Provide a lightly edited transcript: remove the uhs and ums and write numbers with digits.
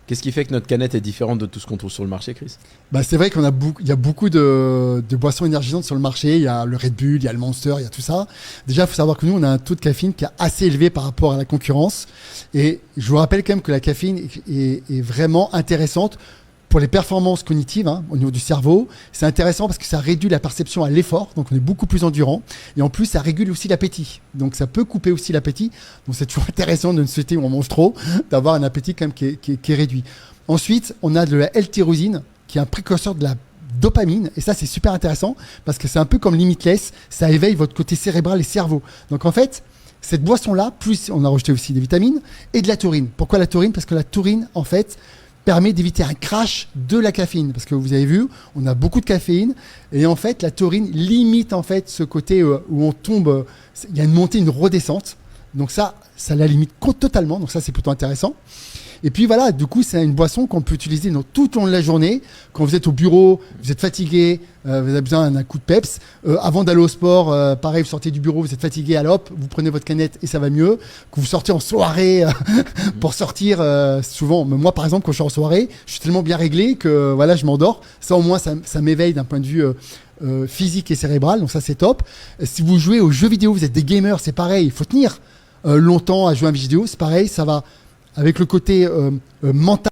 Qu'est-ce qui fait que notre canette est différente de tout ce qu'on trouve sur le marché, Chris? Bah, c'est vrai il y a beaucoup de boissons énergisantes sur le marché. Il y a le Red Bull, il y a le Monster, il y a tout ça. Déjà, il faut savoir que nous, on a un taux de caféine qui est assez élevé par rapport à la concurrence. Et je vous rappelle quand même que la caféine est vraiment intéressante pour les performances cognitives, hein, au niveau du cerveau. C'est intéressant parce que ça réduit la perception à l'effort, donc on est beaucoup plus endurant. Et en plus, ça régule aussi l'appétit. Donc ça peut couper aussi l'appétit. Donc c'est toujours intéressant de ne souhaiter où on mange trop, d'avoir un appétit quand même qui est réduit. Ensuite, on a de la L-tyrosine, qui est un précurseur de la dopamine. Et ça, c'est super intéressant parce que c'est un peu comme Limitless. Ça éveille votre côté cérébral et cerveau. Donc en fait, cette boisson-là, plus on a rajouté aussi des vitamines et de la taurine. Pourquoi la taurine? Parce que la taurine, en fait, permet d'éviter un crash de la caféine. Parce que vous avez vu, on a beaucoup de caféine. Et en fait, la taurine limite en fait ce côté où on tombe, il y a une montée, une redescente. Donc ça la limite totalement. Donc ça, c'est plutôt intéressant. Et puis voilà, du coup, c'est une boisson qu'on peut utiliser tout au long de la journée. Quand vous êtes au bureau, vous êtes fatigué, vous avez besoin d'un coup de peps. Avant d'aller au sport, pareil, vous sortez du bureau, vous êtes fatigué, alors hop, vous prenez votre canette et ça va mieux. Que vous sortez en soirée pour sortir, souvent, moi par exemple, quand je suis en soirée, je suis tellement bien réglé que voilà, je m'endors. Ça au moins, ça m'éveille d'un point de vue physique et cérébral, donc ça c'est top. Si vous jouez aux jeux vidéo, vous êtes des gamers, c'est pareil, il faut tenir longtemps à jouer à un jeu vidéo, c'est pareil, ça va avec le côté mental.